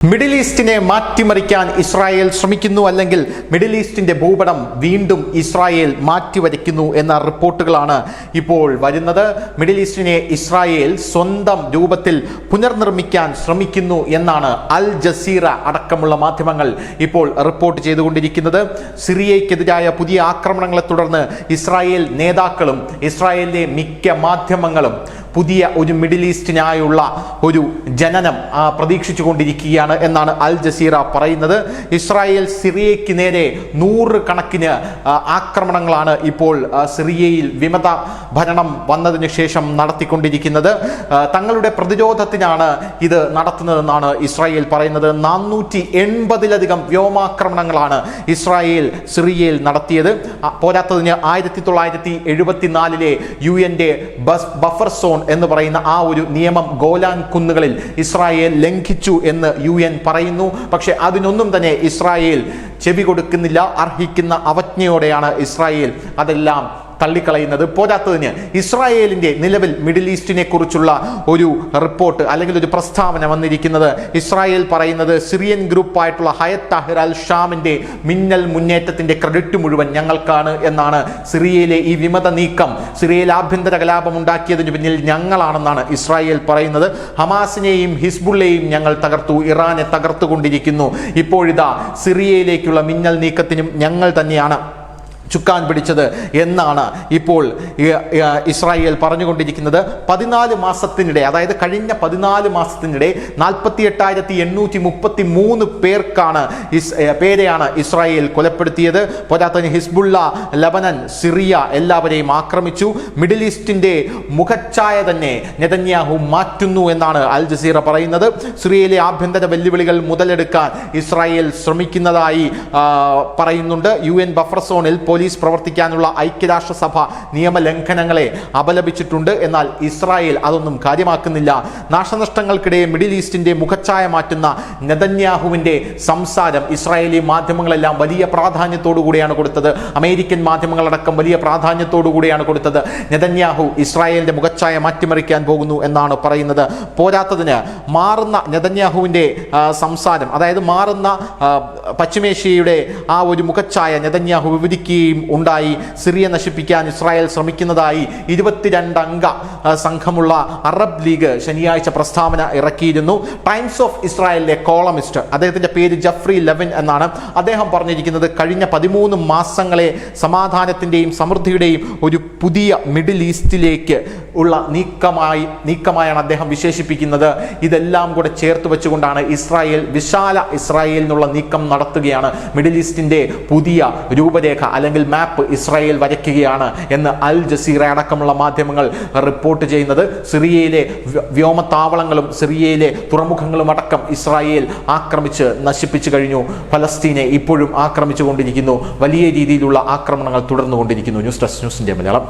Middle ഈസ്റ്റിനെ മാറ്റിമറിക്കാൻ Israel ശ്രമിക്കുന്നു, അല്ലെങ്കിൽ മിഡിൽ ഈസ്റ്റിന്റെ ഭൂപടം വീണ്ടും ഇസ്രായേൽ മാറ്റിവരയ്ക്കുന്നു എന്ന റിപ്പോർട്ടുകളാണ് ഇപ്പോൾ വരുന്നത്. മിഡിൽ ഈസ്റ്റിനെ ഇസ്രായേൽ സ്വന്തം രൂപത്തിൽ പുനർനിർമ്മിക്കാൻ ശ്രമിക്കുന്നു എന്നാണ് അൽ ജസീറ അടക്കമുള്ള മാധ്യമങ്ങൾ ഇപ്പോൾ റിപ്പോർട്ട് ചെയ്തുകൊണ്ടിരിക്കുന്നത്. സിറിയയ്ക്കെതിരായ പുതിയ ആക്രമണങ്ങളെ തുടർന്ന് ഇസ്രായേൽ നേതാക്കളും ഇസ്രായേലിലെ മിക്ക മാധ്യമങ്ങളും പുതിയ ഒരു മിഡിൽ ഈസ്റ്റിനായുള്ള ഒരു ജനനം പ്രതീക്ഷിച്ചു കൊണ്ടിരിക്കുകയാണ് എന്നാണ് അൽ ജസീറ പറയുന്നത്. ഇസ്രായേൽ സിറിയയ്ക്ക് നേരെ 100 കണക്കിന് ആക്രമണങ്ങളാണ് ഇപ്പോൾ സിറിയയിൽ വിമത ഭരണം വന്നതിന് ശേഷം നടത്തിക്കൊണ്ടിരിക്കുന്നത്. തങ്ങളുടെ പ്രതിരോധത്തിനാണ് ഇത് നടത്തുന്നതെന്നാണ് ഇസ്രായേൽ പറയുന്നത്. 480-ലധികം വ്യോമാക്രമണങ്ങളാണ് ഇസ്രായേൽ സിറിയയിൽ നടത്തിയത്. പോരാത്തതിന് 1974-ലെ UN ബഫർ സോൺ എന്ന് പറയുന്ന ആ ഒരു നിയമം ഗോലാൻ കുന്നുകളിൽ ഇസ്രായേൽ ലംഘിച്ചു എന്ന് UN പറയുന്നു. പക്ഷെ അതിനൊന്നും തന്നെ ഇസ്രായേൽ ചെവി കൊടുക്കുന്നില്ല. അർഹിക്കുന്ന അവജ്ഞയോടെയാണ് ഇസ്രായേൽ അതെല്ലാം തള്ളിക്കളയുന്നത്. പോരാത്തതിന് ഇസ്രായേലിന്റെ നിലവിൽ മിഡിൽ ഈസ്റ്റിനെ കുറിച്ചുള്ള ഒരു റിപ്പോർട്ട് അല്ലെങ്കിൽ ഒരു പ്രസ്താവന വന്നിരിക്കുന്നത്, ഇസ്രായേൽ പറയുന്നത് സിറിയൻ ഗ്രൂപ്പായിട്ടുള്ള ഹയത്ത് താഹിർ അൽ ഷാമിന്റെ മിന്നൽ മുന്നേറ്റത്തിന്റെ ക്രെഡിറ്റ് മുഴുവൻ ഞങ്ങൾക്കാണ് എന്നാണ്. സിറിയയിലെ ഈ വിമത നീക്കം, സിറിയയിൽ ആഭ്യന്തര കലാപം ഉണ്ടാക്കിയതിന് പിന്നിൽ ഞങ്ങളാണെന്നാണ് ഇസ്രായേൽ പറയുന്നത്. ഹമാസിനെയും ഹിസ്ബുള്ളയെയും ഞങ്ങൾ തകർത്തു, ഇറാനെ തകർത്തുകൊണ്ടിരിക്കുന്നു. ഇപ്പോഴിതാ സിറിയയിലേക്കുള്ള മിന്നൽ നീക്കത്തിനും ഞങ്ങൾ തന്നെയാണ് ചുക്കാൻ പിടിച്ചത് എന്നാണ് ഇപ്പോൾ ഇസ്രായേൽ പറഞ്ഞുകൊണ്ടിരിക്കുന്നത്. 14 മാസത്തിനിടെ, അതായത് കഴിഞ്ഞ 14 മാസത്തിനിടെ 48,833 പേരെയാണ് ഇസ്രായേൽ കൊലപ്പെടുത്തിയത്. പോരാത്തതിന് ഹിസ്ബുള്ള, ലബനൻ, സിറിയ എല്ലാവരെയും ആക്രമിച്ചു. മിഡിൽ ഈസ്റ്റിന്റെ മുഖച്ഛായ തന്നെ നെതന്യാഹു മാറ്റുന്നു എന്നാണ് അൽ ജസീറ പറയുന്നത്. സിറിയയിലെ ആഭ്യന്തര വെല്ലുവിളികൾ മുതലെടുക്കാൻ ഇസ്രായേൽ ശ്രമിക്കുന്നതായി പറയുന്നുണ്ട്. UN ബഫർ സോണിൽ പോലീസ് പ്രവർത്തിക്കാനുള്ള ഐക്യരാഷ്ട്രസഭ നിയമലംഘനങ്ങളെ അപലപിച്ചിട്ടുണ്ട്. എന്നാൽ ഇസ്രായേൽ അതൊന്നും കാര്യമാക്കുന്നില്ല. നാശനഷ്ടങ്ങൾക്കിടെ മിഡിൽ ഈസ്റ്റിന്റെ മുഖച്ഛായ മാറ്റുന്ന നെതന്യാഹുവിന്റെ സംസാരം ഇസ്രായേലി മാധ്യമങ്ങളെല്ലാം വലിയ പ്രാധാന്യത്തോടു കൂടിയാണ് കൊടുത്തത്. അമേരിക്കൻ മാധ്യമങ്ങളടക്കം വലിയ പ്രാധാന്യത്തോടു കൂടിയാണ് കൊടുത്തത്. നെതന്യാഹു ഇസ്രായേലിന്റെ മുഖച്ഛായ മാറ്റിമറിക്കാൻ പോകുന്നു എന്നാണ് പറയുന്നത്. പോരാത്തതിന് മാറുന്ന നെതന്യാഹുവിന്റെ സംസാരം, അതായത് മാറുന്ന പശ്ചിമേഷ്യയുടെ ആ ഒരു മുഖച്ഛായ നെതന്യാഹു വിവരിക്കുകയും ഉണ്ടായി. സിറിയ നശിപ്പിക്കാൻ ഇസ്രായേൽ ശ്രമിക്കുന്നതായി 22 അംഗ സംഘമുള്ള അറബ് ലീഗ് ശനിയാഴ്ച പ്രസ്താവന ഇറക്കിയിരുന്നു. ടൈംസ് ഓഫ് ഇസ്രായേലിലെ കോളമിസ്റ്റ്, അദ്ദേഹത്തിന്റെ പേര് ജഫ്രി ലെവിൻ എന്നാണ്, അദ്ദേഹം പറഞ്ഞിരിക്കുന്നത് കഴിഞ്ഞ 13 മാസങ്ങളെ സമാധാനത്തിന്റെയും സമൃദ്ധിയുടെയും ഒരു പുതിയ മിഡിൽ ഈസ്റ്റിലേക്ക് ഉള്ള നീക്കമായാണ് അദ്ദേഹം വിശേഷിപ്പിക്കുന്നത്. ഇതെല്ലാം കൂടെ ചേർത്ത് വെച്ചുകൊണ്ടാണ് ഇസ്രായേൽ വിശാല ഇസ്രായേൽ എന്നുള്ള നീക്കം നടത്തുകയാണ്. മിഡിൽ ഈസ്റ്റിന്റെ പുതിയ രൂപരേഖ അല്ലെങ്കിൽ മാപ്പ് ഇസ്രായേൽ വരയ്ക്കുകയാണ് എന്ന് അൽ ജസീറ അടക്കമുള്ള മാധ്യമങ്ങൾ റിപ്പോർട്ട് ചെയ്യുന്നത്. സിറിയയിലെ വ്യോമത്താവളങ്ങളും സിറിയയിലെ തുറമുഖങ്ങളും അടക്കം ഇസ്രായേൽ ആക്രമിച്ച് നശിപ്പിച്ചു കഴിഞ്ഞു. ഫലസ്തീനെ ഇപ്പോഴും ആക്രമിച്ചു കൊണ്ടിരിക്കുന്നു. വലിയ രീതിയിലുള്ള ആക്രമണങ്ങൾ തുടർന്നുകൊണ്ടിരിക്കുന്നു. News desk, news India Malayalam.